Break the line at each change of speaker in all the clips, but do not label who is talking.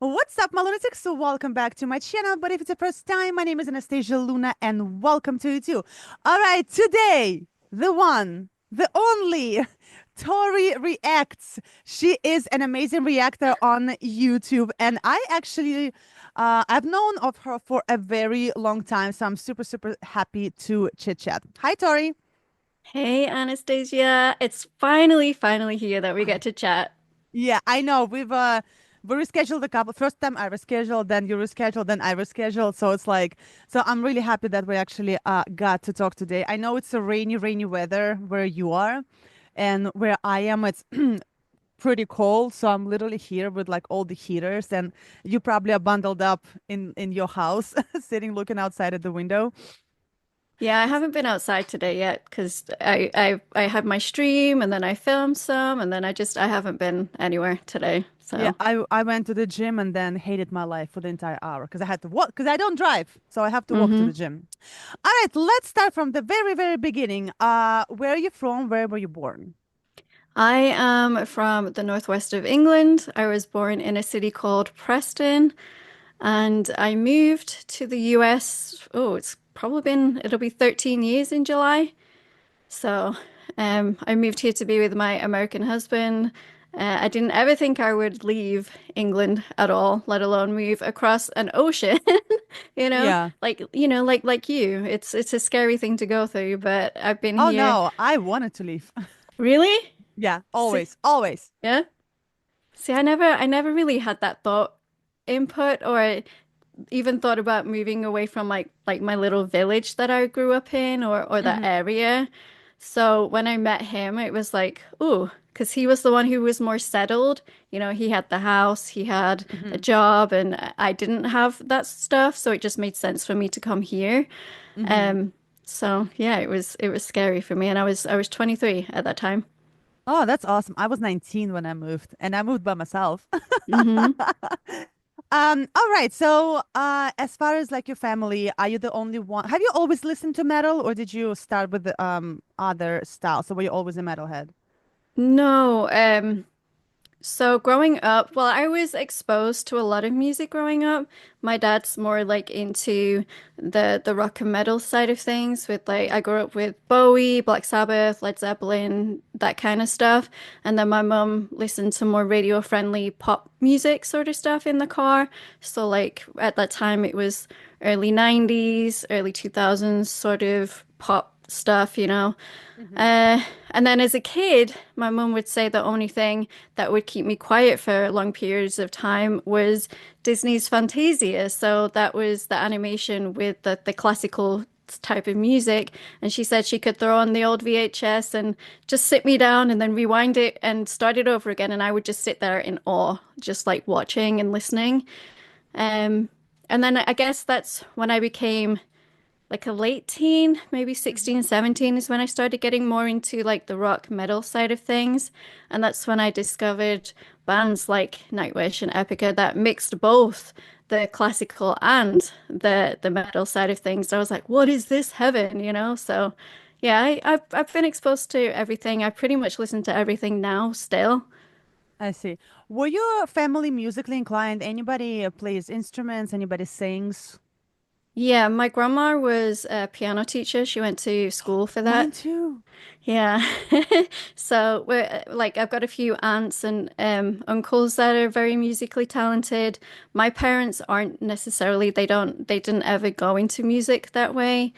What's up, my lunatics? So welcome back to my channel. But if it's the first time, my name is Anastasia Luna, and welcome to you too. All right, today, the one, the only, Tauri reacts. She is an amazing reactor on YouTube, and I've known of her for a very long time, so I'm super, super happy to chit chat. Hi, Tori.
Hey Anastasia, it's finally here that we get to chat.
Yeah, I know. We rescheduled a couple. First time I rescheduled, then you rescheduled, then I rescheduled. So it's like, so I'm really happy that we actually got to talk today. I know it's a rainy weather where you are, and where I am, it's pretty cold. So I'm literally here with like all the heaters, and you probably are bundled up in your house, sitting looking outside at the window.
Yeah, I haven't been outside today yet because I had my stream and then I filmed some and then I haven't been anywhere today.
Yeah,
So,
I went to the gym and then hated my life for the entire hour because I had to walk because I don't drive, so I have to walk to
hmm
the gym. All right, let's start from the very beginning. Where are you from? Where were you born?
I am from the northwest of England. I was born in a city called Preston and I moved to the US. Oh, it'll be 13 years in July. So, I moved here to be with my American husband. I didn't ever think I would leave England at all, let alone move across an ocean.
Yeah.
Like you. It's a scary thing to go through, but I've been
Oh
here.
no, I wanted to leave.
Really?
Yeah,
See,
always, always.
yeah. See, I never really had that thought input or even thought about moving away from like my little village that I grew up in or that
Hmm.
area. So when I met him, it was like, ooh, because he was the one who was more settled. He had the house, he had a
Hmm.
job, and I didn't have that stuff. So it just made sense for me to come here.
Hmm.
Um, so yeah, it was scary for me, and I was 23 at that time.
Oh, that's awesome. I was 19 when I moved, and I moved by myself.
hmm
All right. So, as far as like your family, are you the only one? Have you always listened to metal, or did you start with the other styles? So were you always a metalhead?
No, so growing up, well, I was exposed to a lot of music growing up. My dad's more like into the rock and metal side of things with like I grew up with Bowie, Black Sabbath, Led Zeppelin, that kind of stuff. And then my mum listened to more radio-friendly pop music sort of stuff in the car. So like at that time it was early 90s, early 2000s sort of pop stuff.
Hmm.
Uh, and then as a kid, my mum would say the only thing that would keep me quiet for long periods of time was Disney's Fantasia. So that was the animation with the classical type of music. And she said she could throw on the old VHS and just sit me down and then rewind it and start it over again. And I would just sit there in awe, just like watching and listening. Um, and then I guess that's when I became like a late teen, maybe
Hmm.
16, 17 is when I started getting more into like the rock metal side of things. And that's when I discovered bands like Nightwish and Epica that mixed both the classical and the metal side of things. I was like, what is this heaven? So yeah, I've been exposed to everything. I pretty much listen to everything now still.
I see. Were your family musically inclined? Anybody plays instruments? Anybody sings?
Yeah, my grandma was a piano teacher. She went to school for
Mine
that.
too.
Yeah. So we're like I've got a few aunts and uncles that are very musically talented. My parents aren't necessarily they didn't ever go into music that way.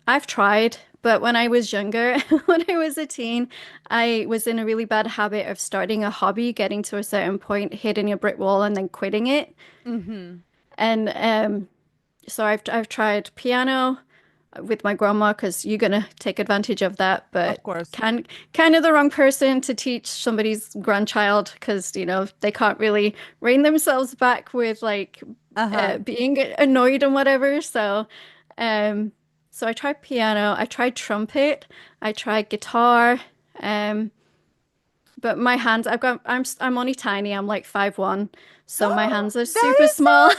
I've tried, but when I was younger, when I was a teen, I was in a really bad habit of starting a hobby, getting to a certain point, hitting a brick wall and then quitting it.
Hmm.
And so I've tried piano with my grandma because you're gonna take advantage of that,
Of
but
course.
kind of the wrong person to teach somebody's grandchild because they can't really rein themselves back with like
Uh-huh.
being annoyed and whatever. Um, so I tried piano, I tried trumpet, I tried guitar, um, but my hands I'm only tiny. I'm like 5'1", so my hands are
That
super
is so.
small.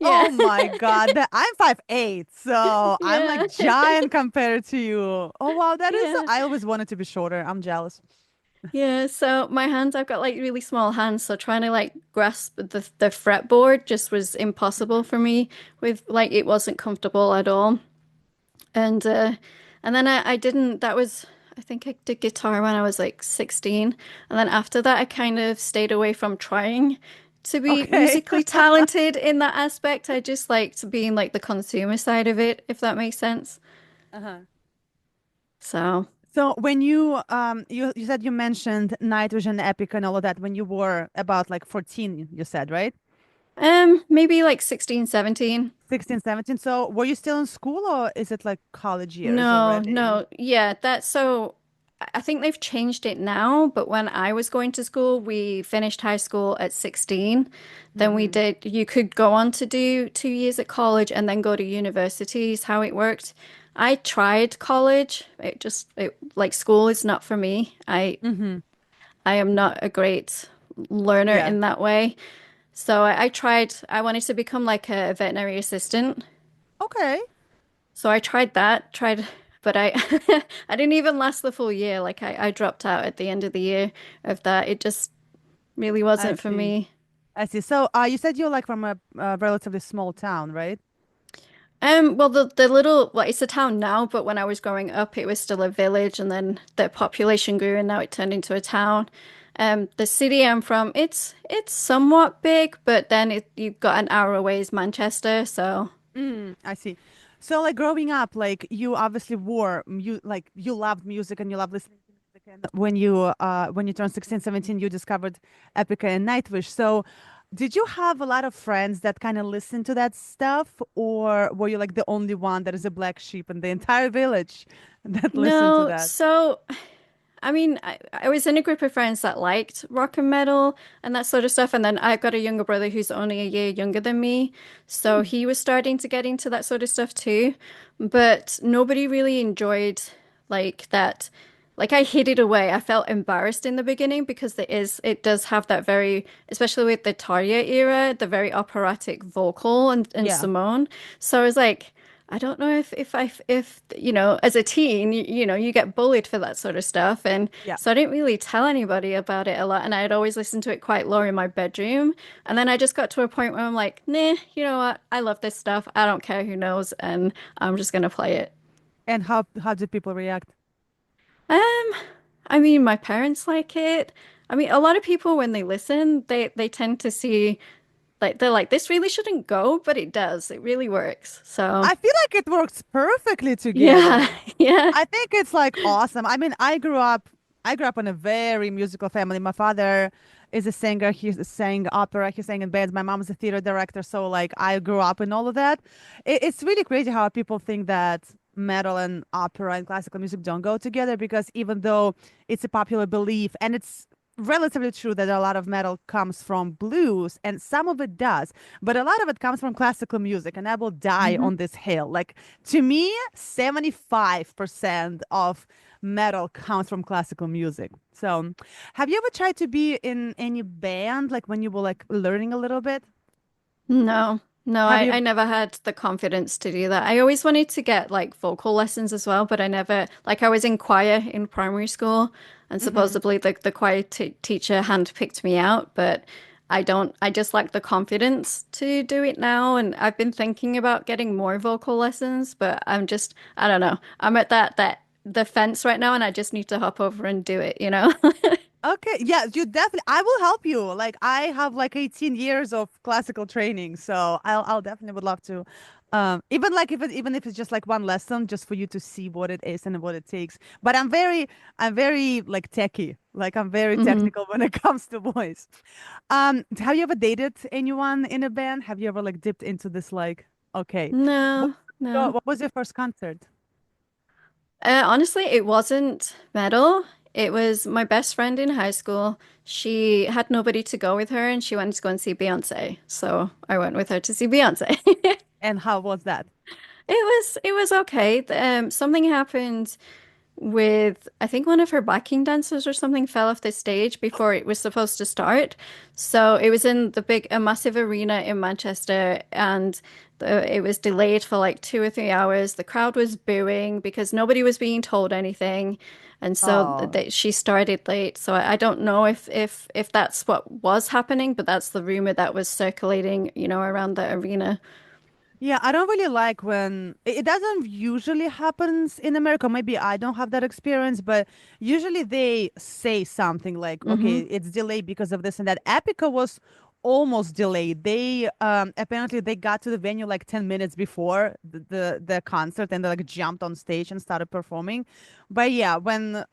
Yeah,
Oh my God. I'm 5'8", so I'm
yeah,
like giant compared to you. Oh wow, that is.
yeah.
I always wanted to be shorter. I'm jealous.
Yeah, so my hands, I've got like really small hands, so trying to like grasp the fretboard just was impossible
Mhm.
for me with like it wasn't comfortable at all. And and then I didn't that was I think I did guitar when I was like 16. And then after that I kind of stayed away from trying to be
Okay.
musically talented in that aspect. I just liked being like the consumer side of it, if that makes sense.
Uh-huh.
So,
So when you said you mentioned Nightwish and Epic and all of that when you were about like 14, you said, right?
maybe like 16, 17.
16, 17. So were you still in school or is it like college years
No,
already?
no. Yeah, that's so I think they've changed it now, but when I was going to school, we finished high school at 16. Then we
Hmm.
did, you could go on to do 2 years at college and then go to university is how it worked. I tried college. Like school is not for me.
Hmm.
I am not a great learner
Yeah.
in that way. So I tried, I wanted to become like a veterinary assistant.
Okay.
So I tried that, but I I didn't even last the full year. Like I dropped out at the end of the year of that. It just really
I
wasn't for
see.
me.
I see. So you said you're like from a relatively small town, right?
Well, well, it's a town now, but when I was growing up, it was still a village, and then the population grew, and now it turned into a town. The city I'm from, it's somewhat big, but then you've got an hour away is Manchester, so
Mm, I see. So like growing up, like you obviously you loved music and you loved listening to music and when you turned 16, 17, you discovered Epica and Nightwish. So did you have a lot of friends that kind of listened to that stuff or were you like the only one that is a black sheep in the entire village that listened to
no.
that?
So I mean, I was in a group of friends that liked rock and metal and that sort of stuff. And then I've got a younger brother who's only a year younger than me. So
Hmm.
he was starting to get into that sort of stuff too. But nobody really enjoyed like that. Like I hid it away. I felt embarrassed in the beginning because it does have that very, especially with the Taria era, the very operatic vocal and
Yeah.
Simone. So I was like, I don't know if as a teen you get bullied for that sort of stuff, and
Yeah.
so I didn't really tell anybody about it a lot, and I'd always listen to it quite low in my bedroom, and then I just got to a point where I'm like, nah, you know what? I love this stuff. I don't care who knows, and I'm just gonna play it.
And how did people react?
Um, I mean, my parents like it. I mean, a lot of people when they listen, they tend to see like they're like, this really shouldn't go, but it does. It really works. So
I feel like it works perfectly
yeah,
together.
yeah.
I think it's like awesome. I mean, I grew up in a very musical family. My father is a singer. He sang opera. He sang in bands. My mom is a theater director. So like I grew up in all of that. It's really crazy how people think that metal and opera and classical music don't go together because even though it's a popular belief and it's relatively true that a lot of metal comes from blues and some of it does, but a lot of it comes from classical music and I will die
Mhm.
on this hill. Like to me, 75% of metal comes from classical music. So, have you ever tried to be in any band, like when you were like learning a little bit?
No, no,
Have
I
you?
never had the confidence to do that. I always wanted to get like vocal lessons as well, but I never, like, I was in choir in primary school, and
Hmm.
supposedly the choir t teacher handpicked me out, but I just lack the confidence to do it now. And I've been thinking about getting more vocal lessons, but I don't know. I'm at the fence right now, and I just need to hop over and do it, you know?
Okay, yeah, you definitely. I will help you. Like I have like 18 years of classical training, so I'll definitely would love to. Even like even if it's just like one lesson, just for you to see what it is and what it takes. But I'm very like techie. Like I'm very
hmm
technical when it comes to voice. Have you ever dated anyone in a band? Have you ever like dipped into this like, okay, what
No, no.
what was your first concert?
Honestly, it wasn't metal. It was my best friend in high school. She had nobody to go with her and she wanted to go and see Beyonce. So I went with her to see Beyonce.
And how was that?
It was okay. Something happened. with, I think one of her backing dancers or something fell off the stage before it was supposed to start. So it was in a massive arena in Manchester, and it was delayed for like 2 or 3 hours. The crowd was booing because nobody was being told anything. And so
Oh.
she started late. So I don't know if that's what was happening, but that's the rumor that was circulating, around the arena.
Yeah, I don't really like when it doesn't usually happens in America. Maybe I don't have that experience, but usually they say something like, okay,
Hmm.
it's delayed because of this and that. Epica was almost delayed. They apparently they got to the venue like 10 minutes before the concert and they like jumped on stage and started performing. But yeah, when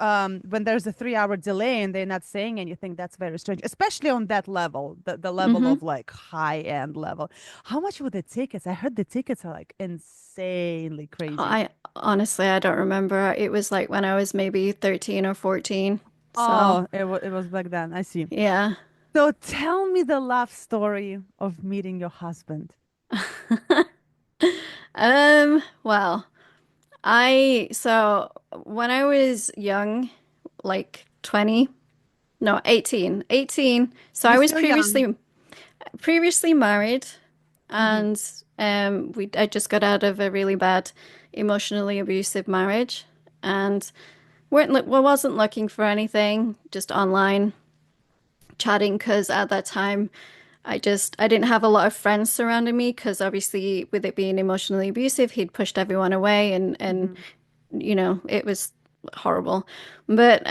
there's a 3 hour delay and they're not saying anything, that's very strange, especially on that level, the level
Hmm.
of like high end level. How much were the tickets? I heard the tickets are like insanely crazy.
I don't remember. It was like when I was maybe 13 or 14. So,
Oh, it was back then. I see.
yeah.
So tell me the love story of meeting your husband.
Well, so when I was young, like 20, no, 18. So
You're
I was
still young.
previously married,
Mm-hmm.
and I just got out of a really bad emotionally abusive marriage, and wasn't looking for anything, just online chatting, because at that time I didn't have a lot of friends surrounding me, because obviously with it being emotionally abusive, he'd pushed everyone away, and
Mm-hmm.
it was horrible. But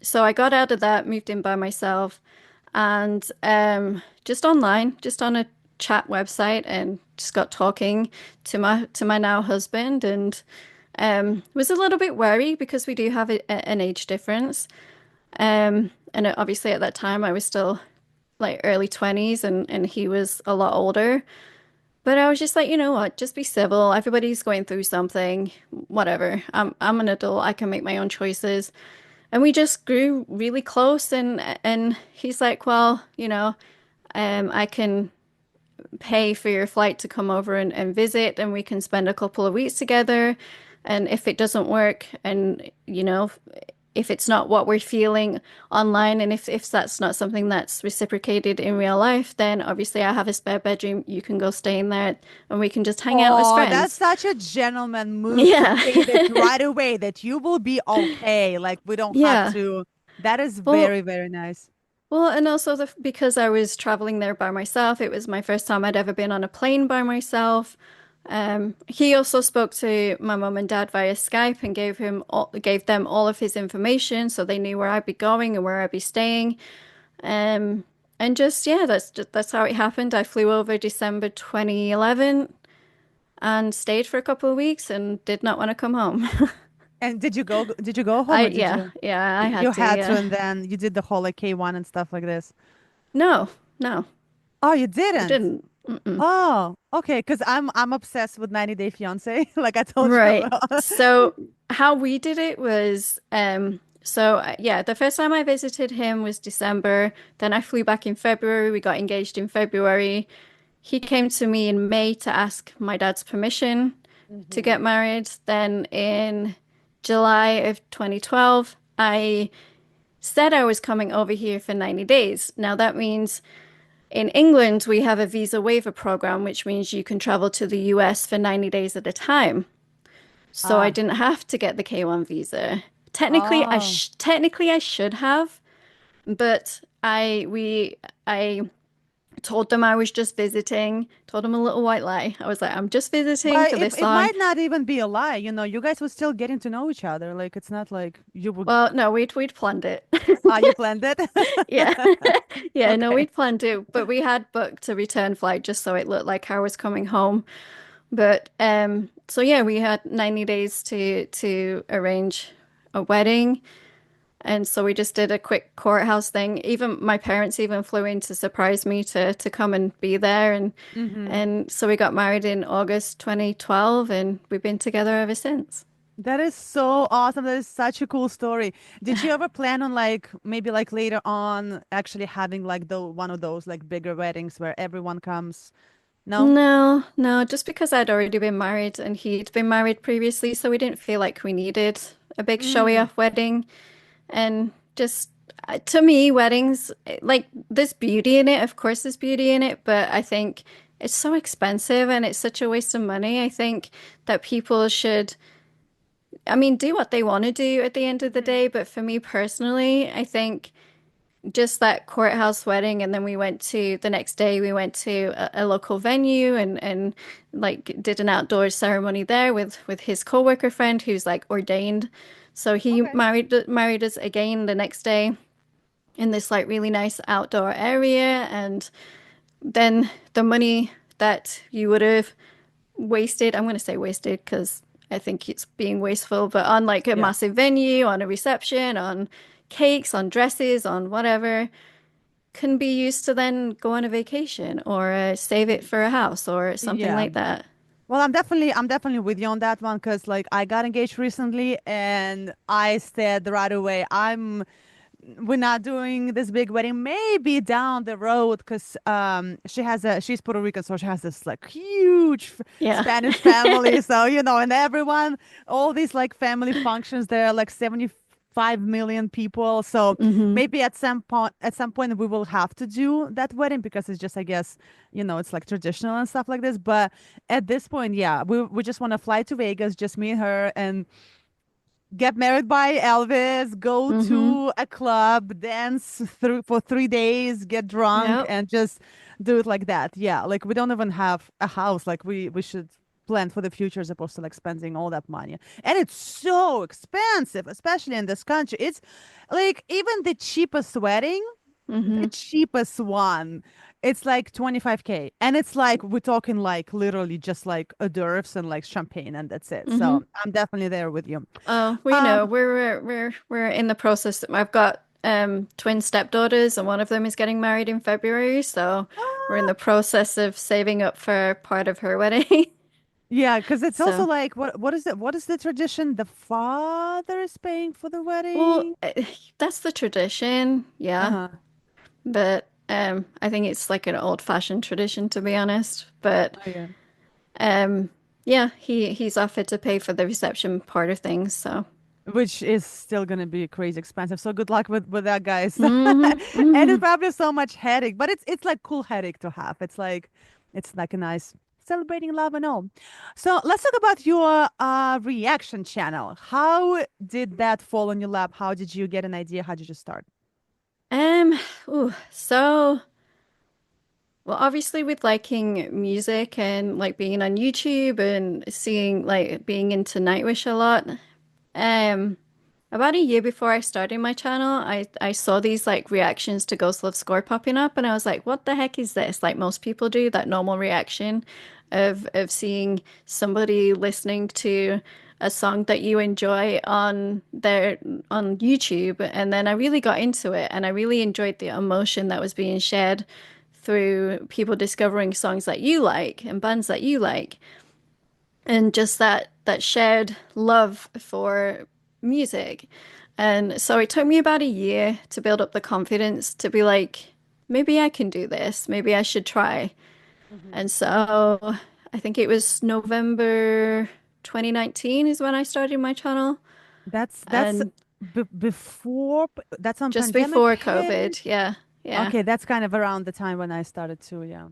so I got out of that, moved in by myself, and just online, just on a chat website, and just got talking to my now husband, and was a little bit wary because we do have an age difference. And obviously at that time I was still like early 20s, and he was a lot older. But I was just like, you know what, just be civil. Everybody's going through something, whatever. I'm an adult. I can make my own choices. And we just grew really close, and he's like, well, I can pay for your flight to come over and visit, and we can spend a couple of weeks together. And if it doesn't work, and if it's not what we're feeling online, and if that's not something that's reciprocated in real life, then obviously I have a spare bedroom. You can go stay in there, and we can just hang out as
Oh, that's
friends.
such a gentleman move to
Yeah.
say that right away that you will be okay. Like we don't have
Yeah.
to. That is
Well,
very, very nice.
and also because I was traveling there by myself, it was my first time I'd ever been on a plane by myself. He also spoke to my mum and dad via Skype and gave them all of his information, so they knew where I'd be going and where I'd be staying. Um, and yeah, that's how it happened. I flew over December 2011 and stayed for a couple of weeks and did not want to come home.
And did you go home or did you
Yeah, I
you
had to,
had to
yeah.
and then you did the whole like K1 and stuff like this?
No, no,
Oh, you
I
didn't.
didn't. Mm-mm.
Oh, okay. Because I'm obsessed with 90 Day Fiance, like I told you
Right.
about.
So how we did it was, yeah, the first time I visited him was December. Then I flew back in February. We got engaged in February. He came to me in May to ask my dad's permission to
Hmm.
get married. Then in July of 2012, I said I was coming over here for 90 days. Now that means in England, we have a visa waiver program, which means you can travel to the US for 90 days at a time. So I
Ah.
didn't have to get the K1 visa.
Oh.
Technically I should have, but I told them I was just visiting, told them a little white lie. I was like, I'm just visiting
But
for
it,
this
it
long.
might not even be a lie, you guys were still getting to know each other. Like it's not like you would
Well, no, we'd planned it.
you planned it.
Yeah. Yeah, no,
Okay.
we'd planned it, but we had booked a return flight just so it looked like I was coming home. But so yeah, we had 90 days to arrange a wedding. And so we just did a quick courthouse thing. Even my parents even flew in to surprise me to come and be there. And
Hmm.
and so we got married in August 2012, and we've been together ever since.
That is so awesome. That is such a cool story. Did you ever plan on like maybe like later on actually having like the one of those like bigger weddings where everyone comes? No?
No, no, just because I'd already been married and he'd been married previously, so we didn't feel like we needed a big showy
Mm,
off wedding. And just to me, weddings, like there's beauty in it. Of course, there's beauty in it, but I think it's so expensive and it's such a waste of money. I think that people should, I mean, do what they want to do at the end of the
mhm.
day. But for me personally, I think just that courthouse wedding, and then we went to the next day, we went to a local venue and like did an outdoor ceremony there with his coworker friend who's like ordained. So he
Okay.
married us again the next day in this like really nice outdoor area, and then the money that you would have wasted, I'm going to say wasted because I think it's being wasteful, but on like a
Yeah.
massive venue, on a reception, on cakes, on dresses, on whatever, can be used to then go on a vacation or save it for a house or something
Yeah.
like that.
Well, I'm definitely with you on that one because like I got engaged recently and I said right away, we're not doing this big wedding, maybe down the road because she's Puerto Rican, so she has this like huge
Yeah.
Spanish family. So, and everyone, all these like family functions, there are like 75 million people. So
hmm
maybe at some point we will have to do that wedding because it's just, I guess, it's like traditional and stuff like this. But at this point, yeah, we just want to fly to Vegas, just me and her, and get married by Elvis, go
hmm
to a club, dance through for 3 days, get drunk,
Yep.
and just do it like that. Yeah, like we don't even have a house. Like we should plan for the future as opposed to like spending all that money. And it's so expensive, especially in this country. It's like even the cheapest wedding, the
hmm
cheapest one, it's like 25K. And it's like we're talking like literally just like hors d'oeuvres and like champagne and that's it.
hmm
So I'm definitely there with you.
Oh, we know
Um,
we're in the process. I've got twin stepdaughters, and one of them is getting married in February, so we're in
ah,
the process of saving up for part of her wedding.
yeah, because it's also
So,
like what is it? What is the tradition? The father is paying for the
well,
wedding.
that's the tradition, yeah.
Uh-huh.
But I think it's like an old-fashioned tradition, to be honest. But
Oh, yeah.
um, yeah, he's offered to pay for the reception part of things. So,
Which is still gonna be crazy expensive. So good luck with that, guys. And it's
hmm
probably so much headache, but it's like cool headache to have. It's like a nice celebrating love and all. So let's talk about your reaction channel. How did that fall on your lap? How did you get an idea? How did you start?
um, ooh, so. Well, obviously with liking music and like being on YouTube and seeing like being into Nightwish a lot, um, about a year before I started my channel, I saw these like reactions to Ghost Love Score popping up, and I was like, what the heck is this? Like most people do, that normal reaction of seeing somebody listening to a song that you enjoy on YouTube. And then I really got into it and I really enjoyed the emotion that was being shared through people discovering songs that you like and bands that you like, and just that shared love for music. And so it took me about a year to build up the confidence to be like, maybe I can do this, maybe I should try.
Mhm.
And so I think it was November 2019 is when I started my channel,
That's
and
before that's when
just
pandemic
before
hit.
COVID. Yeah, yeah.
Okay, that's kind of around the time when I started too, yeah.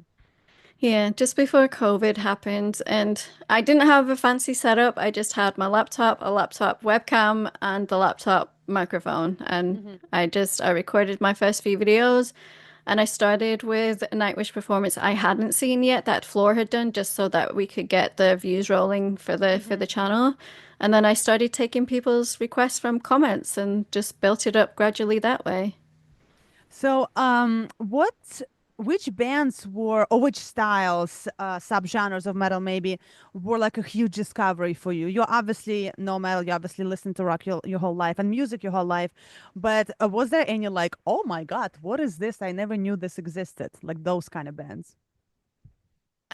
Yeah, just before COVID happened, and I didn't have a fancy setup. I just had my laptop, a laptop webcam, and the laptop microphone. And
Hmm.
I recorded my first few videos, and I started with a Nightwish performance I hadn't seen yet that Floor had done, just so that we could get the views rolling for the
Hmm.
channel. And then I started taking people's requests from comments and just built it up gradually that way.
So, which bands were, or which styles, subgenres of metal maybe were like a huge discovery for you? You're obviously no metal, you obviously listen to rock your whole life and music your whole life, but was there any like, oh my God, what is this? I never knew this existed, like those kind of bands.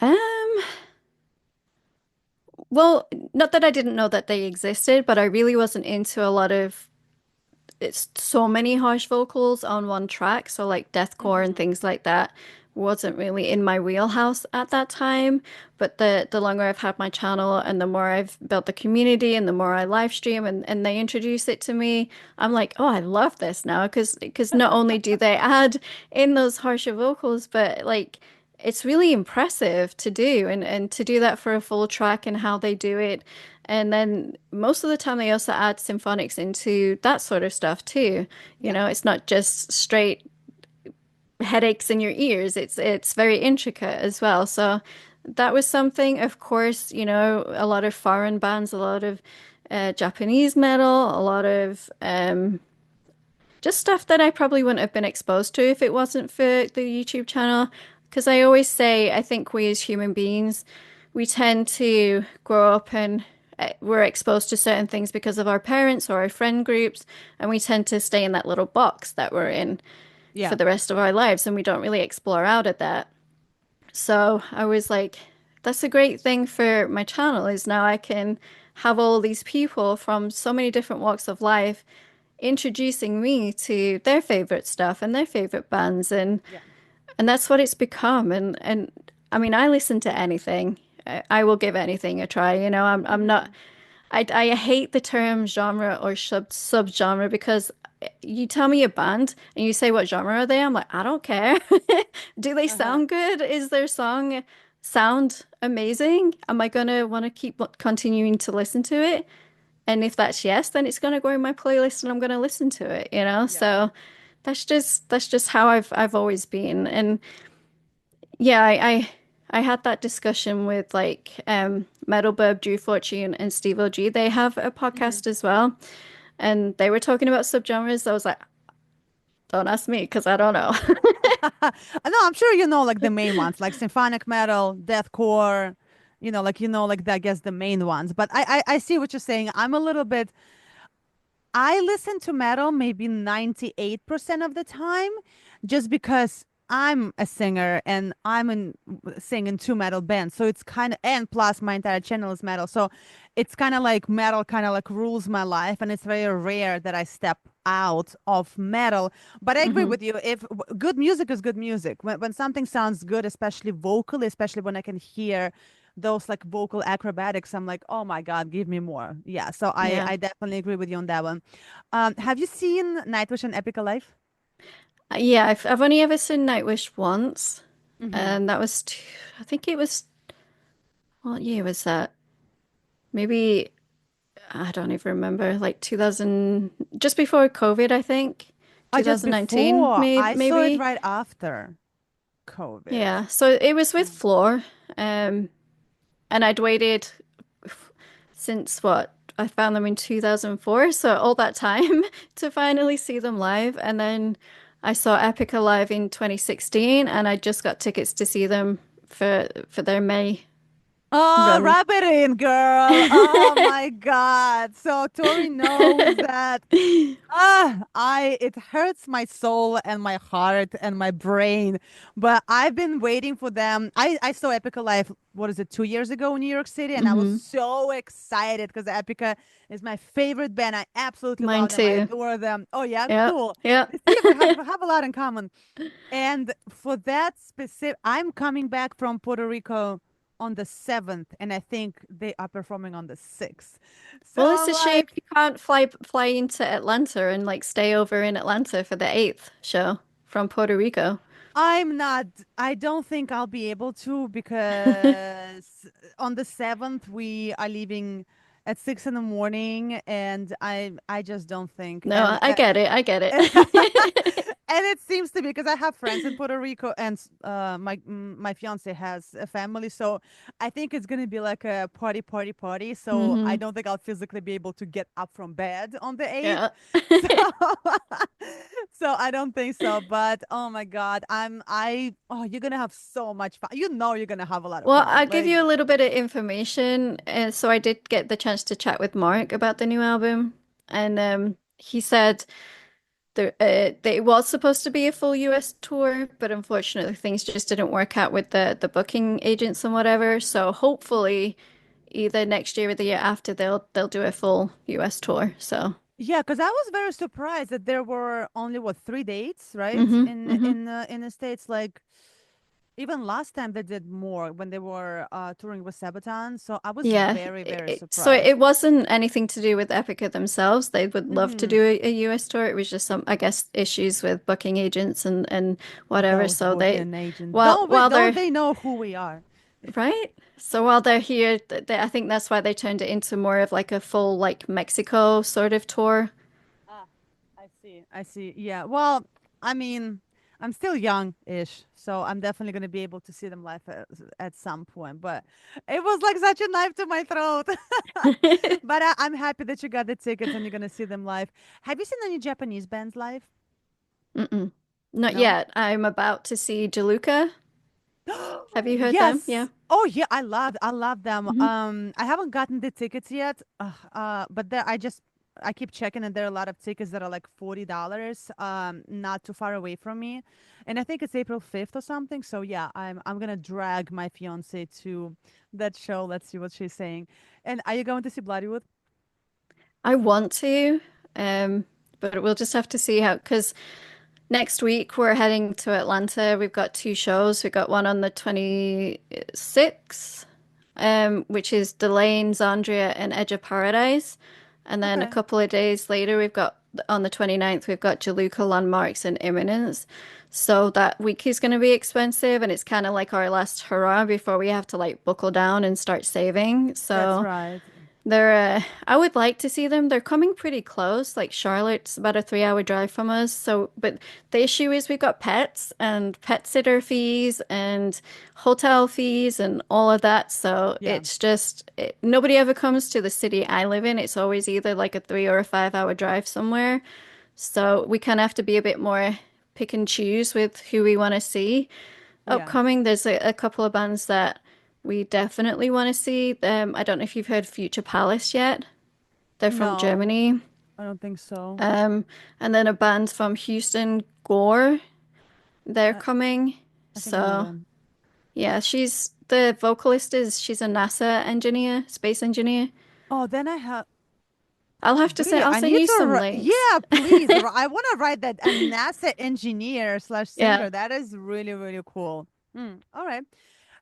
Um, well, not that I didn't know that they existed, but I really wasn't into a lot of it's so many harsh vocals on one track, so like deathcore and
Hmm.
things like that. wasn't really in my wheelhouse at that time. But the longer I've had my channel and the more I've built the community and the more I live stream and they introduce it to me, I'm like, oh, I love this now because not only do they add in those harsher vocals, but like it's really impressive to do and to do that for a full track and how they do it. And then most of the time they also add symphonics into that sort of stuff too. You
Yeah.
know, it's not just straight headaches in your ears. It's very intricate as well. So that was something, of course, you know, a lot of foreign bands, a lot of Japanese metal, a lot of just stuff that I probably wouldn't have been exposed to if it wasn't for the YouTube channel. Because I always say, I think we as human beings, we tend to grow up and we're exposed to certain things because of our parents or our friend groups, and we tend to stay in that little box that we're in for
Yeah.
the rest of our lives, and we don't really explore out of that. So I was like, that's a great thing for my channel is now I can have all these people from so many different walks of life introducing me to their favorite stuff and their favorite bands
Yeah.
and that's what it's become and I mean I listen to anything. I will give anything a try, you know. I'm not
Hmm.
I hate the term genre or subgenre because you tell me a band and you say what genre are they? I'm like, I don't care. Do they
Uh-huh.
sound good? Is their song sound amazing? Am I gonna want to keep continuing to listen to it? And if that's yes, then it's gonna go in my playlist and I'm gonna listen to it, you know?
Yeah.
So that's just how I've always been. And yeah, I had that discussion with like Metal Bub, Drew Fortune, and Steve OG. They have a
Hmm.
podcast as well, and they were talking about subgenres. I was like, don't ask me because I don't know.
No, I'm sure you know like the main ones, like symphonic metal, deathcore, like I guess the main ones. But I see what you're saying. I'm a little bit. I listen to metal maybe 98% of the time, just because I'm a singer and singing two metal bands. So it's kind of, and plus my entire channel is metal. So it's kind of like metal kind of like rules my life. And it's very rare that I step out of metal. But I agree
Hmm.
with you. If good music is good music, when something sounds good, especially vocally, especially when I can hear those like vocal acrobatics, I'm like, oh my God, give me more. Yeah. So I,
Yeah.
I definitely agree with you on that one. Have you seen Nightwish and Epica Life?
Yeah, I've only ever seen Nightwish once,
Mm-hmm.
and that was I think it was what year was that? Maybe I don't even remember, like 2000, just before COVID, I think.
Just
2019,
before I saw it
maybe.
right after COVID.
Yeah, so it was with
Mm.
Floor, and I'd waited since what? I found them in 2004, so all that time to finally see them live. And then I saw Epica live in 2016, and I just got tickets to see them for their May
Oh,
run.
rub it in, girl. Oh my God. So Tori knows that. It hurts my soul and my heart and my brain, but I've been waiting for them. I saw Epica Live, what is it, 2 years ago in New York City, and I was
Hmm.
so excited because Epica is my favorite band. I absolutely
Mine
love them. I
too.
adore them. Oh yeah,
Yeah,
cool.
yeah.
See, we have a lot in common. And for that specific, I'm coming back from Puerto Rico on the 7th, and I think they are performing on the 6th. So
Well, it's
I'm
a shame
like,
you can't fly into Atlanta and like stay over in Atlanta for the eighth show from Puerto Rico.
I'm not, I don't think I'll be able to because on the 7th we are leaving at 6 in the morning, and I just don't think.
No, I get it. I get
And
it.
it seems to be because I have friends in Puerto Rico, and my fiance has a family, so I think it's gonna be like a party, party, party. So I
Hmm.
don't think I'll physically be able to get up from bed on the 8th.
Yeah.
So so I don't think so. But oh my God, you're gonna have so much fun. You know you're gonna have a lot of
Well,
fun.
I'll give
Like,
you a little bit of information. So I did get the chance to chat with Mark about the new album, and he said that it was supposed to be a full US tour, but unfortunately things just didn't work out with the booking agents and whatever. So hopefully either next year or the year after they'll do a full US tour. So,
yeah, because I was very surprised that there were only what, 3 dates, right?
hmm
In
hmm
in the States, like. Even last time they did more when they were touring with Sabaton. So I was
Yeah.
very, very
So
surprised.
it wasn't anything to do with Epica themselves. They would love to
Mm-hmm.
do a US tour. It was just some, I guess, issues with booking agents and whatever.
Those
So they,
booking agents.
while while
Don't
they're
they know who we are?
right. So while they're here, I think that's why they turned it into more of like a full like Mexico sort of tour.
Ah, I see. I see. Yeah. Well, I mean, I'm still young-ish, so I'm definitely going to be able to see them live at some point. But it was like such a knife to my throat. But I'm happy that you got the tickets and you're going to see them live. Have you seen any Japanese bands live?
Mm-mm. Not
No?
yet. I'm about to see Jaluka. Have you heard them? Yeah.
Yes. Oh yeah, I love them.
Hmm.
I haven't gotten the tickets yet. But there I keep checking and there are a lot of tickets that are like $40, not too far away from me. And I think it's April 5th or something. So yeah, I'm gonna drag my fiance to that show. Let's see what she's saying. And are you going to see Bloodywood?
I want to, um, but we'll just have to see how, because next week we're heading to Atlanta. We've got two shows. We've got one on the 26th, which is Delane, Zandria, and Edge of Paradise. And then a
Okay.
couple of days later, we've got on the 29th, we've got Jaluka, Landmarks, and Imminence. So that week is going to be expensive, and it's kind of like our last hurrah before we have to like buckle down and start saving.
That's
So
right.
I would like to see them. They're coming pretty close. Like Charlotte's about a 3 hour drive from us. So, but the issue is we've got pets and pet sitter fees and hotel fees and all of that. So
Yeah.
it's just nobody ever comes to the city I live in. It's always either like a 3 or a 5 hour drive somewhere. So we kind of have to be a bit more pick and choose with who we want to see.
Yeah.
Upcoming, there's a couple of bands that we definitely want to see. I don't know if you've heard Future Palace yet. They're from
No,
Germany.
I don't think so.
Um, and then a band from Houston, Gore, they're
I,
coming.
I think I know
So
them.
yeah, she's a NASA engineer, space engineer.
Oh, then I have. Really,
I'll
I
send
need
you
to.
some links.
Yeah, please. I want to write that a NASA engineer slash
Yeah.
singer. That is really, really cool. All right.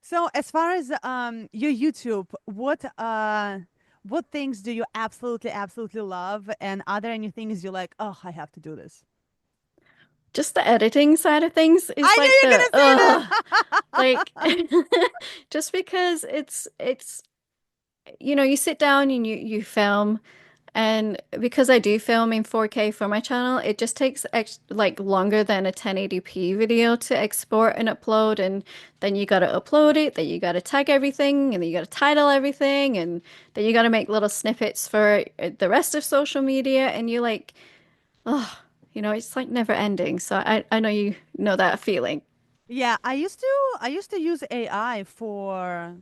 So, as far as your YouTube, what things do you absolutely, absolutely love, and are there any things you like? Oh, I have to do this.
Just the editing side of things is
I
like
knew
the
you're gonna
like
say
just because it's you sit down and you film. And because I do film in 4K for my channel, it just takes like longer than a 1080p video to export and upload. And then you got to upload it, then you got to tag everything, and then you got to title everything, and then you got to make little snippets for the rest of social media. And you're like, oh, it's like never ending. So I know you know that feeling.
Yeah, I used to use AI for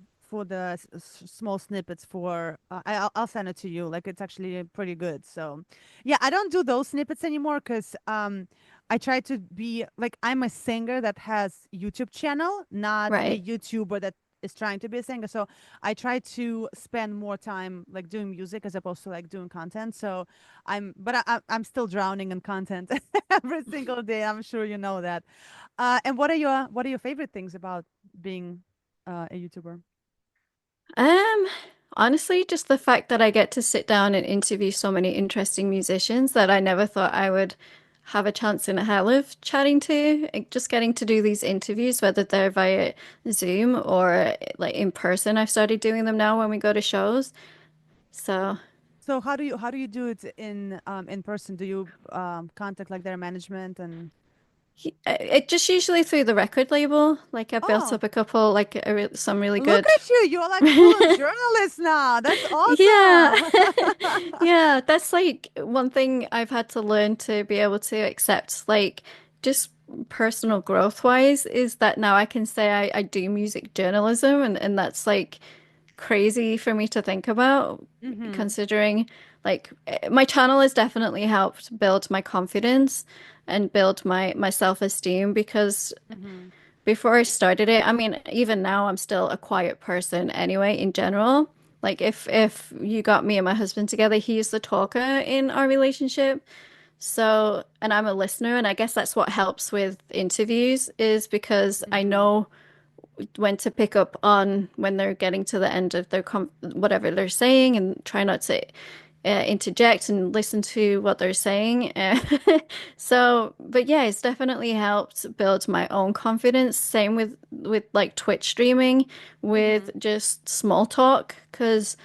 the small snippets for I'll send it to you. Like it's actually pretty good. So, yeah, I don't do those snippets anymore because I try to be like I'm a singer that has YouTube channel, not a
Right.
YouTuber that is trying to be a singer. So, I try to spend more time like doing music as opposed to like doing content. So, I'm still drowning in content every single day. I'm sure you know that. And what are your favorite things about being a YouTuber?
Um, Honestly, just the fact that I get to sit down and interview so many interesting musicians that I never thought I would have a chance in hell of chatting to. Just getting to do these interviews, whether they're via Zoom or like in person. I've started doing them now when we go to shows. So
So how do you do it in person? Do you contact like their management and
it just usually through the record label. Like I built
oh,
up a couple, like some really
look
good.
at you. You're like full on journalist now. That's
Yeah.
awesome.
Yeah, that's like one thing I've had to learn to be able to accept, like just personal growth wise, is that now I can say I do music journalism and that's like crazy for me to think about,
Mm-hmm.
considering like my channel has definitely helped build my confidence and build my self-esteem because
Mm-hmm.
before I started it, I mean, even now I'm still a quiet person anyway, in general. Like if you got me and my husband together, he's the talker in our relationship. So, and I'm a listener, and I guess that's what helps with interviews is because I
Mm-hmm.
know when to pick up on when they're getting to the end of their com whatever they're saying and try not to interject and listen to what they're saying. So, but yeah, it's definitely helped build my own confidence. Same with like Twitch streaming, with
Hmm.
just small talk, because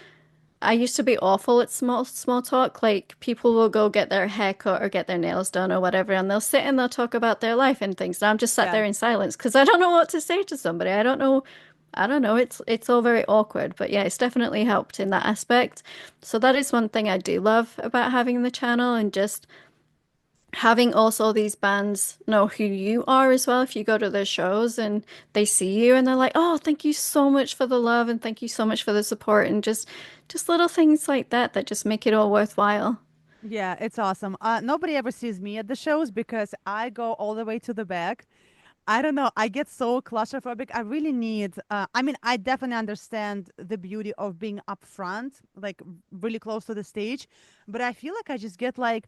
I used to be awful at small talk. Like people will go get their hair cut or get their nails done or whatever, and they'll sit and they'll talk about their life and things. And I'm just sat
Yeah.
there in silence because I don't know what to say to somebody. I don't know. It's all very awkward. But yeah, it's definitely helped in that aspect. So that is one thing I do love about having the channel and just having also these bands know who you are as well. If you go to their shows and they see you and they're like, "Oh, thank you so much for the love and thank you so much for the support," and just little things like that that just make it all worthwhile.
Yeah, it's awesome. Nobody ever sees me at the shows because I go all the way to the back. I don't know. I get so claustrophobic. I really need, I mean, I definitely understand the beauty of being up front, like really close to the stage, but I feel like I just get like,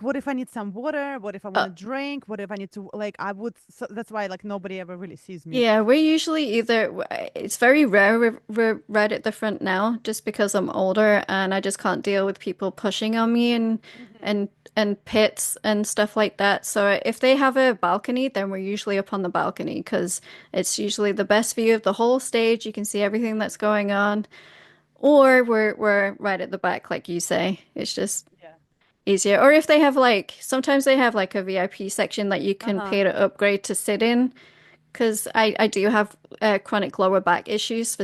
what if I need some water? What if I want
Uh,
to drink? What if I need to, like, I would, so that's why, like, nobody ever really sees me.
Yeah, we're usually it's very rare we're right at the front now just because I'm older and I just can't deal with people pushing on me
Hmm.
and and pits and stuff like that. So if they have a balcony, then we're usually up on the balcony because it's usually the best view of the whole stage. You can see everything that's going on. Or we're right at the back, like you say. It's just
Yeah.
easier. Or if they have like sometimes they have like a VIP section that you can
Uh-huh.
pay to upgrade to sit in. Because I do have chronic lower back issues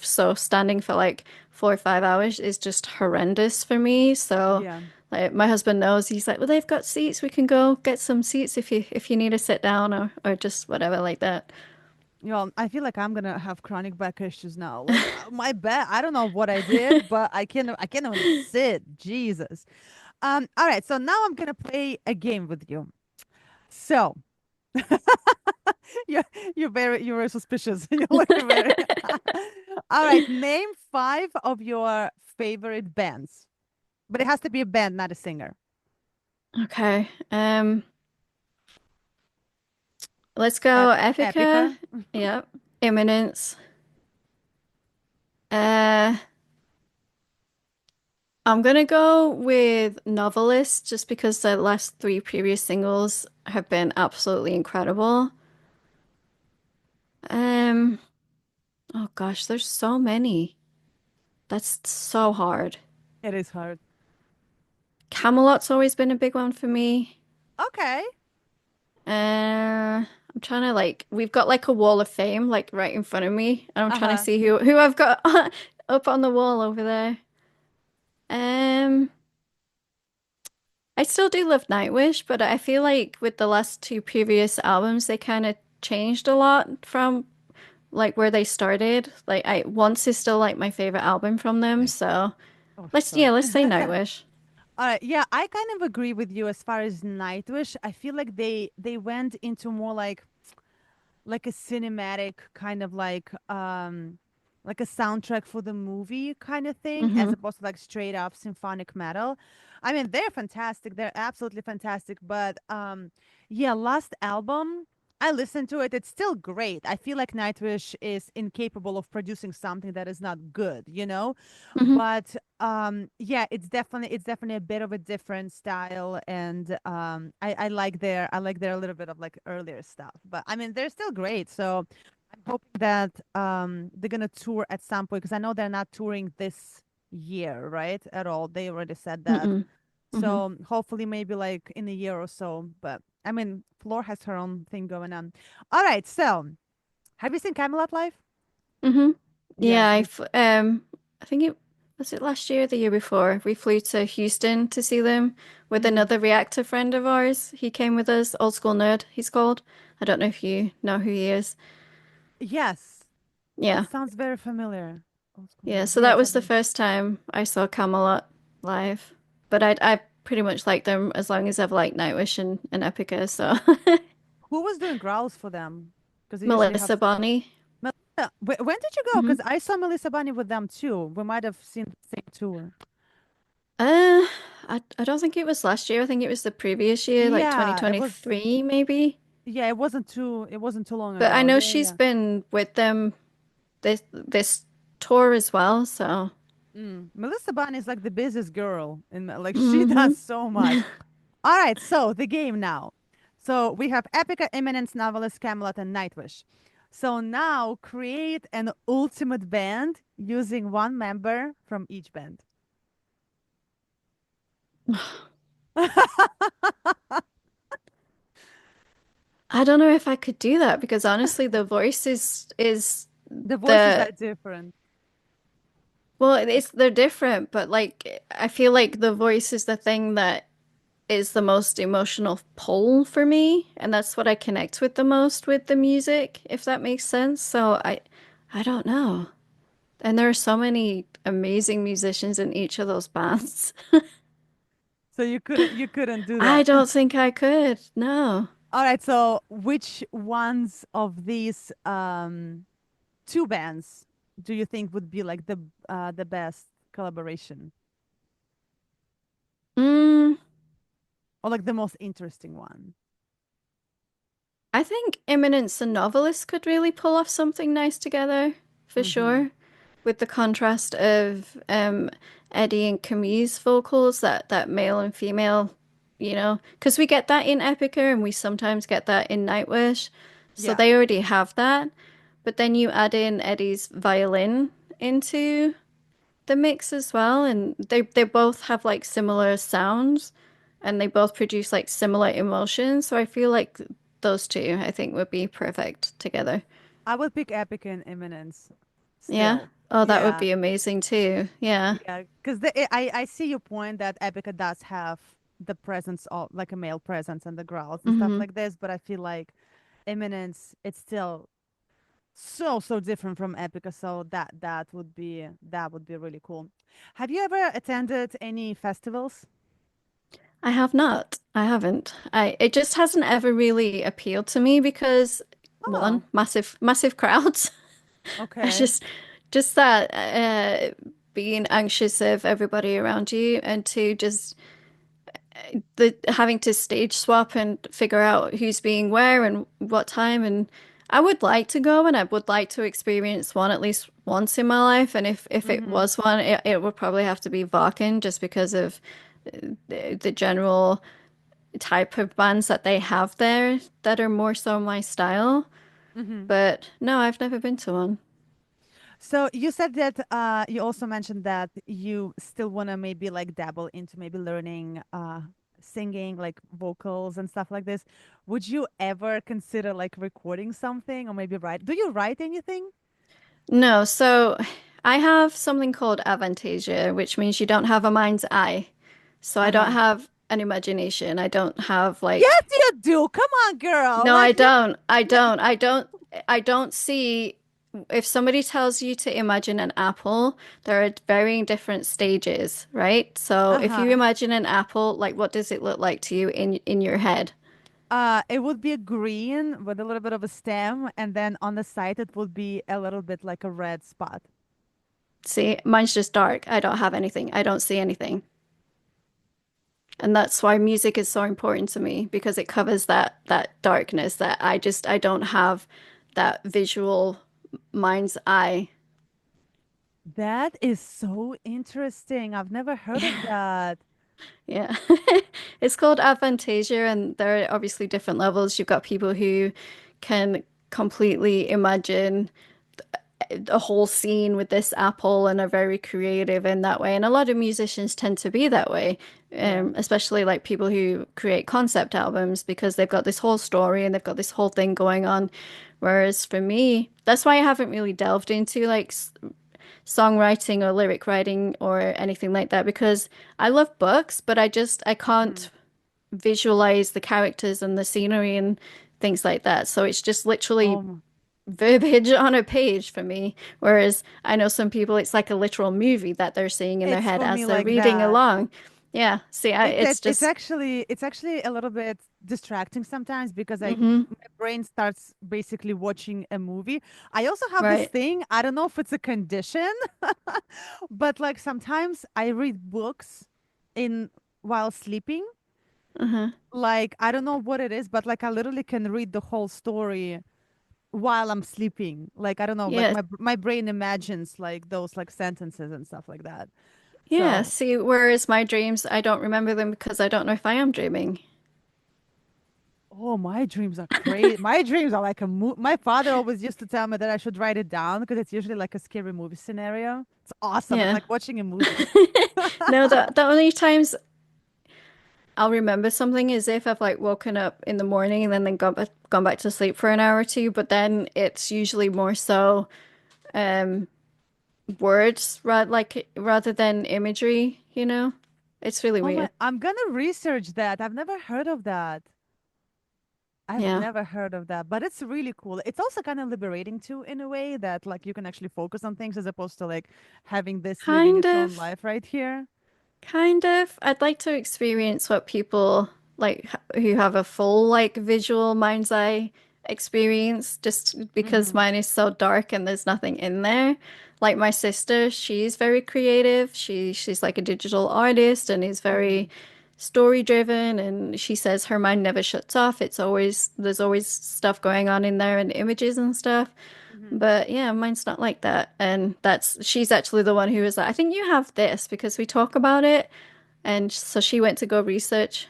so standing for like 4 or 5 hours is just horrendous for me. So
Yeah.
like my husband knows he's like, well, they've got seats. We can go get some seats if you need to sit down or just whatever like that.
You know, I feel like I'm gonna have chronic back issues now. Like my back, I don't know what I did, but I can't even sit. Jesus. All right, so now I'm gonna play a game with you. So you're you're very suspicious. You're like very all right, name five of your favorite bands. But it has to be a band, not a singer.
Okay. Let's go Epica.
Epica.
Yep. Imminence. Uh I'm gonna go with Novelist just because the last three previous singles have been absolutely incredible. Um, oh gosh, there's so many. That's so hard.
It is hard.
Camelot's always been a big one for me.
Okay.
I'm trying to like we've got like a wall of fame like right in front of me, and I'm trying to
Uh-huh.
see who I've got up on the wall over there. Um, I still do love Nightwish, but I feel like with the last two previous albums, they kind of changed a lot from like where they started. Like I Once is still like my favorite album from them, so
Oh,
let's
sorry.
yeah, let's say Nightwish.
All right, yeah, I kind of agree with you as far as Nightwish. I feel like they went into more like a cinematic kind of like a soundtrack for the movie kind of thing as
Hmm.
opposed to like straight up symphonic metal. I mean, they're fantastic. They're absolutely fantastic, but yeah, last album I listened to it. It's still great. I feel like Nightwish is incapable of producing something that is not good, you know?
Hmm.
But yeah, it's definitely a bit of a different style, and I like their a little bit of like earlier stuff. But I mean, they're still great. So I'm hoping that they're gonna tour at some point because I know they're not touring this year, right? At all. They already said that.
Mm-mm. Hmm.
So hopefully maybe like in a year or so. But I mean, Floor has her own thing going on. All right, so have you seen Camelot live?
Hmm.
Yeah,
Yeah,
me.
I think it was it last year or the year before. We flew to Houston to see them with
Hmm.
another Reactor friend of ours. He came with us, Old School Nerd, he's called. I don't know if you know who he is.
Yes, it
Yeah.
sounds very familiar. Old School
Yeah,
Nerd.
so that
Yes, I
was the
believe.
first time I saw Camelot live. But I pretty much like them as long as I've liked Nightwish and Epica, so
Who was doing growls for them? Because they usually have.
Melissa Bonney.
When did you go?
Hmm.
Because I saw Melissa Bunny with them too. We might have seen the same tour.
Uh, I don't think it was last year. I think it was the previous year, like
Yeah, it was.
2023 maybe.
Yeah, it wasn't too long
But I
ago.
know
Yeah,
she's
yeah.
been with them this tour as well, so
Melissa Bunn is like the busiest girl, and like she
hmm
does so much. All right, so the game now. So we have Epica, Eminence, Novelist, Camelot, and Nightwish. So now create an ultimate band using one member from each band.
I don't know if I could do that because honestly the voice is
The voices
the
are different.
well, it's they're different, but like I feel like the voice is the thing that is the most emotional pull for me, and that's what I connect with the most with the music, if that makes sense. So I don't know. And there are so many amazing musicians in each of those bands.
So you couldn't do
I
that.
don't think I could. No.
All right, so which ones of these two bands do you think would be like the best collaboration
Mm,
or like the most interesting one?
I think Eminence and Novelist could really pull off something nice together, for
Mm-hmm.
sure. With the contrast of Eddie and Camille's vocals, that male and female, because we get that in Epica and we sometimes get that in Nightwish. So
Yeah.
they already have that. But then you add in Eddie's violin into the mix as well, and they both have like similar sounds and they both produce like similar emotions. So I feel like those two I think would be perfect together.
I would pick Epic and Eminence
Yeah.
still.
Oh, that would
Yeah.
be amazing too. Yeah.
Yeah. Because I see your point that Epica does have the presence of like a male presence and the growls and stuff
hmm
like this, but I feel like Eminence, it's still so different from Epica. So that would be really cool. Have you ever attended any festivals?
I have not. I haven't. I it just hasn't ever really appealed to me because one,
Oh,
massive crowds. I
okay.
just that being anxious of everybody around you, and two, just the having to stage swap and figure out who's being where and what time. And I would like to go and I would like to experience one at least once in my life. And if it
Mm-hmm.
was one, it would probably have to be Wacken just because of the general type of bands that they have there that are more so my style.
Mm-hmm.
But no, I've never been to one.
So you said that you also mentioned that you still want to maybe like dabble into maybe learning singing, like vocals and stuff like this. Would you ever consider like recording something or maybe write? Do you write anything?
No, so I have something called aphantasia, which means you don't have a mind's eye. So I don't
Uh-huh.
have an imagination. I don't have
Yes,
like
you do. Come on, girl.
no, I
Like you
don't. I
yeah.
don't. I don't see if somebody tells you to imagine an apple, there are varying different stages, right? So if you
Uh-huh.
imagine an apple, like what does it look like to you in your head?
It would be a green with a little bit of a stem, and then on the side it would be a little bit like a red spot.
See, mine's just dark. I don't have anything. I don't see anything. And that's why music is so important to me because it covers that darkness that I don't have that visual mind's eye.
That is so interesting. I've never heard of
Yeah.
that.
Yeah. It's called Aphantasia, and there are obviously different levels. You've got people who can completely imagine a whole scene with this apple and are very creative in that way. And a lot of musicians tend to be that way,
Yeah.
especially like people who create concept albums because they've got this whole story and they've got this whole thing going on. Whereas for me, that's why I haven't really delved into like songwriting or lyric writing or anything like that because I love books, but I
Hmm.
can't visualize the characters and the scenery and things like that. So it's just literally
Oh,
verbiage on a page for me. Whereas I know some people, it's like a literal movie that they're seeing in their
it's
head
for
as
me
they're
like
reading
that.
along. Yeah, see,
It's
it's
it, it's
just,
actually it's actually a little bit distracting sometimes because I
hmm
my brain starts basically watching a movie. I also have this
right.
thing, I don't know if it's a condition, but like sometimes I read books in while sleeping.
Uh-huh.
Like I don't know what it is, but like I literally can read the whole story while I'm sleeping. Like I don't know, like
Yeah.
my brain imagines like those like sentences and stuff like that.
Yeah.
So,
See, whereas my dreams, I don't remember them because I don't know if I am dreaming.
oh, my dreams are crazy. My dreams are like a My father always used to tell me that I should write it down because it's usually like a scary movie scenario. It's awesome. It's
Yeah.
like watching a movie.
No, the only times I'll remember something is if I've like woken up in the morning and then gone back to sleep for an hour or two, but then it's usually more so um words rather than imagery, you know? It's really
Oh my,
weird.
I'm gonna research that. I've never heard of that. I've
Yeah.
never heard of that, but it's really cool. It's also kind of liberating too, in a way that like you can actually focus on things as opposed to like having this living
Kind
its own
of.
life right here.
Kind of. I'd like to experience what people like who have a full like visual mind's eye experience just because
Mm-hmm.
mine is so dark and there's nothing in there. Like my sister, she's very creative. She's like a digital artist and is
Mm-hmm.
very story driven, and she says her mind never shuts off. It's always there's always stuff going on in there and images and stuff.
Mm-hmm.
But yeah, mine's not like that. And that's she's actually the one who was like, I think you have this because we talk about it. And so she went to go research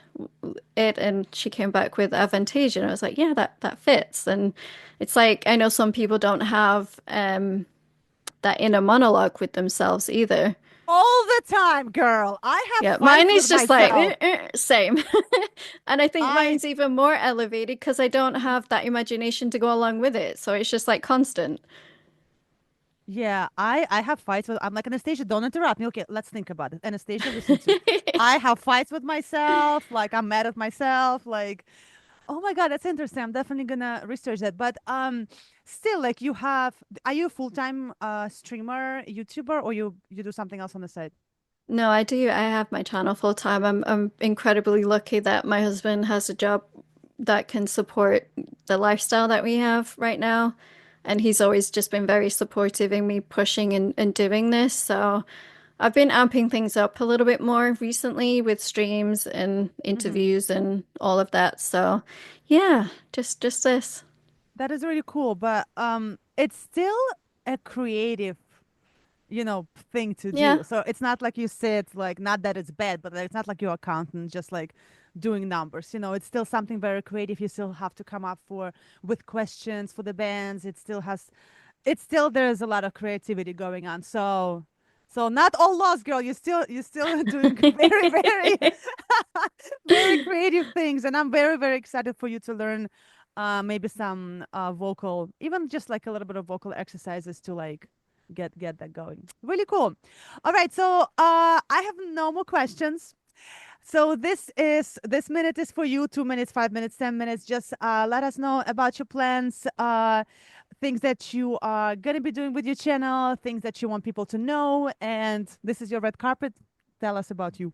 it and she came back with Aphantasia. And I was like, yeah, that fits. And it's like I know some people don't have that inner monologue with themselves either.
All the time, girl. I have
Yeah, mine
fights
is
with
just like
myself.
same. And I think
I
mine's even more elevated because I don't have that imagination to go along with it. So it's just like constant.
Yeah, I have fights with. I'm like, Anastasia, don't interrupt me. Okay, let's think about it. Anastasia, listen to. I have fights with myself. Like I'm mad at myself. Like, oh my God, that's interesting. I'm definitely gonna research that. But still, like you have. Are you a full-time streamer, YouTuber, or you do something else on the side?
No, I do. I have my channel full time. I'm incredibly lucky that my husband has a job that can support the lifestyle that we have right now. And he's always just been very supportive in me pushing and doing this. So I've been amping things up a little bit more recently with streams and
Hmm.
interviews and all of that. So yeah, just this.
That is really cool, but it's still a creative thing to
Yeah.
do. So it's not like you sit like not that it's bad, but it's not like your accountant just like doing numbers. It's still something very creative. You still have to come up with questions for the bands. It's still there's a lot of creativity going on. So not all lost, girl. You still doing very, very, very creative things, and I'm very, very excited for you to learn maybe some vocal, even just like a little bit of vocal exercises to like get that going. Really cool. All right, so I have no more questions. So this minute is for you. 2 minutes, 5 minutes, 10 minutes. Just let us know about your plans, things that you are gonna be doing with your channel, things that you want people to know, and this is your red carpet. Tell us about you.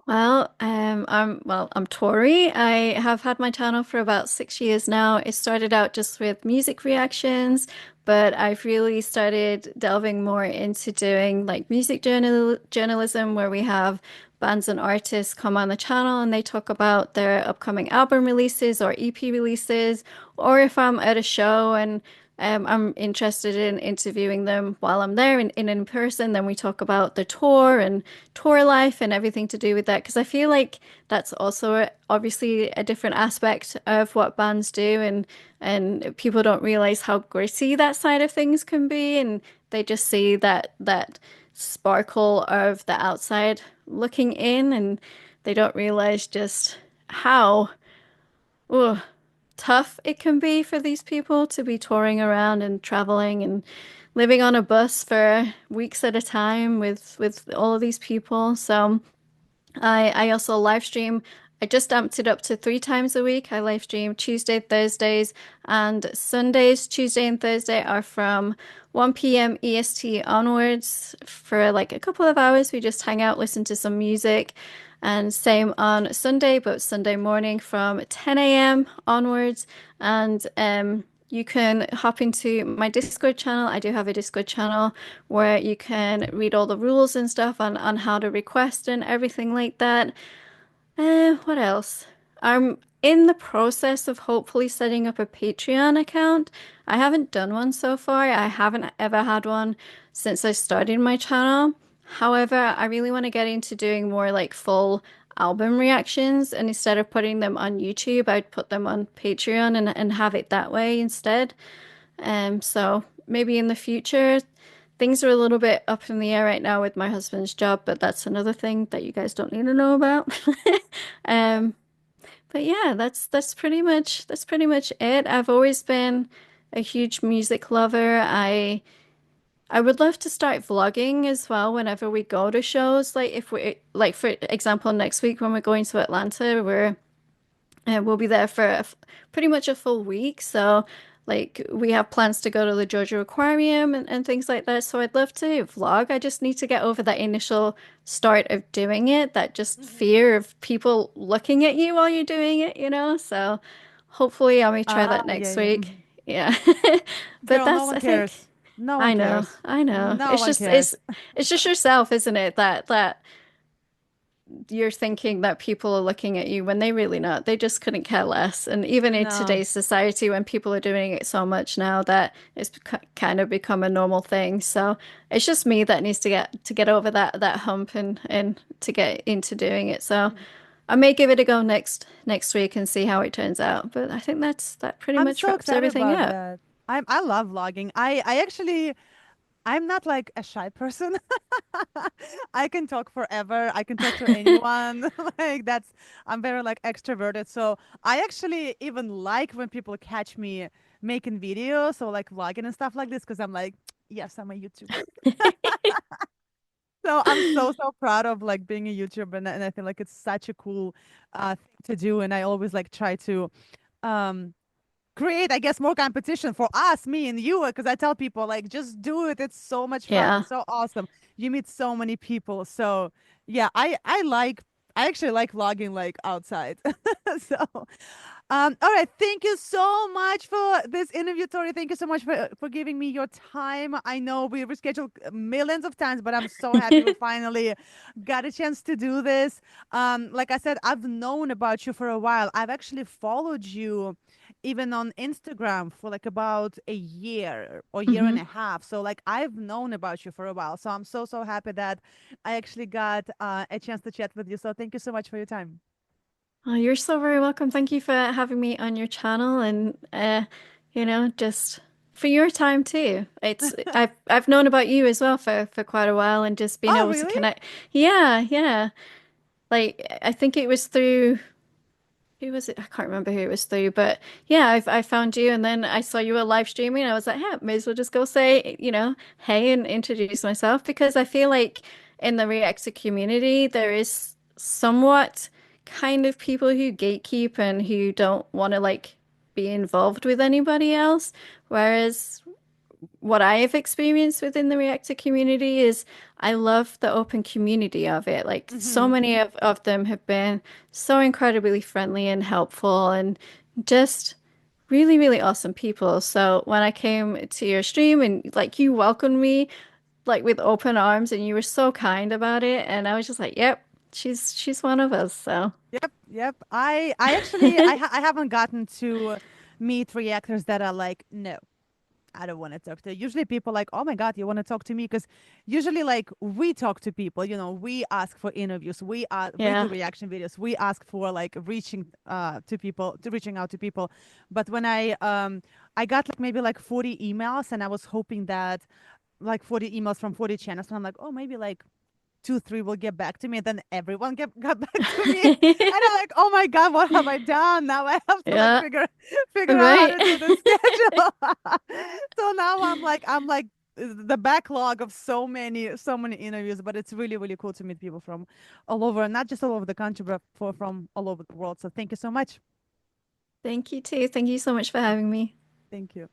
I'm Tori. I have had my channel for about 6 years now. It started out just with music reactions, but I've really started delving more into doing like music journalism, where we have bands and artists come on the channel and they talk about their upcoming album releases or EP releases, or if I'm at a show and I'm interested in interviewing them while I'm there in person. Then we talk about the tour and tour life and everything to do with that. Because I feel like that's also obviously a different aspect of what bands do, and people don't realize how gritty that side of things can be, and they just see that sparkle of the outside looking in, and they don't realize just how. Ugh, tough it can be for these people to be touring around and traveling and living on a bus for weeks at a time with all of these people. So I also live stream. I just amped it up to 3 times a week. I live stream Tuesday, Thursdays, and Sundays. Tuesday and Thursday are from 1 p.m. EST onwards for like a couple of hours. We just hang out, listen to some music, and same on Sunday, but Sunday morning from 10 a.m. onwards. And you can hop into my Discord channel. I do have a Discord channel where you can read all the rules and stuff on how to request and everything like that. What else? I'm in the process of hopefully setting up a Patreon account. I haven't done one so far. I haven't ever had one since I started my channel. However, I really want to get into doing more like full album reactions, and instead of putting them on YouTube, I'd put them on Patreon and have it that way instead. So maybe in the future, things are a little bit up in the air right now with my husband's job, but that's another thing that you guys don't need to know about. Um, but yeah, that's pretty much it. I've always been a huge music lover. I would love to start vlogging as well whenever we go to shows. Like if we like for example next week when we're going to Atlanta, we'll be there for pretty much a full week. So, like, we have plans to go to the Georgia Aquarium and things like that. So, I'd love to vlog. I just need to get over that initial start of doing it, that just
Mhm.
fear of people looking at you while you're doing it. So, hopefully, I may try
Ah,
that
yeah,
next
yeah.
week.
Mhm.
Yeah. But
Girl, no
that's,
one
I think,
cares. No one
I know,
cares.
I know.
No
It's
one
just,
cares.
it's just yourself, isn't it? That you're thinking that people are looking at you when they really not. They just couldn't care less. And even in
No.
today's society, when people are doing it so much now that it's kind of become a normal thing. So it's just me that needs to get over that hump and to get into doing it. So
Mhm.
I may give it a go next week and see how it turns out. But I think that pretty
I'm
much
so
wraps
excited
everything
about
up.
that. I love vlogging. I actually I'm not like a shy person. I can talk forever. I can talk to anyone. Like that's I'm very like extroverted. So I actually even like when people catch me making videos or like vlogging and stuff like this because I'm like, yes, I'm a YouTuber. So I'm so proud of like being a YouTuber and I feel like it's such a cool thing to do and I always like try to um create, I guess, more competition for us, me and you, because I tell people like just do it. It's so much fun.
Yeah.
It's so awesome. You meet so many people. So yeah, I actually like vlogging like outside. So all right. Thank you so much for this interview, Tori. Thank you so much for giving me your time. I know we rescheduled millions of times, but I'm so happy we finally got a chance to do this. Like I said, I've known about you for a while. I've actually followed you even on Instagram for like about a year or year and
hmm
a half. So like I've known about you for a while. So I'm so happy that I actually got a chance to chat with you. So thank you so much for your time.
Oh, you're so very welcome. Thank you for having me on your channel and just for your time too. I've known about you as well for quite a while and just being
Oh,
able to
really?
connect. Yeah, yeah. Like I think it was through who was it? I can't remember who it was through, but yeah, I found you and then I saw you were live streaming. I was like, yeah, may as well just go say, hey and introduce myself because I feel like in the Reactor community there is somewhat kind of people who gatekeep and who don't want to like be involved with anybody else. Whereas what I have experienced within the Reactor community is I love the open community of it. Like so
Mm-hmm.
many of them have been so incredibly friendly and helpful and just really, really awesome people. So when I came to your stream and like you welcomed me like with open arms and you were so kind about it and I was just like, yep, she's one of us. So
Yep, yep. I actually I haven't gotten to meet reactors that are like, no, I don't want to talk to you. Usually people like, oh my God, you want to talk to me? Because usually like we talk to people, we ask for interviews, we do
yeah.
reaction videos, we ask for like reaching out to people. But when I got like maybe like 40 emails and I was hoping that like 40 emails from 40 channels, and I'm like, oh maybe like two, three will get back to me. And then everyone got back to me. And I'm like, oh my God, what have I done? Now I have to like
Yeah,
figure out how
right.
to do the schedule. So now I'm like the backlog of so many interviews, but it's really cool to meet people from all over, not just all over the country, but from all over the world. So thank you so much.
Thank you too. Thank you so much for having me.
Thank you.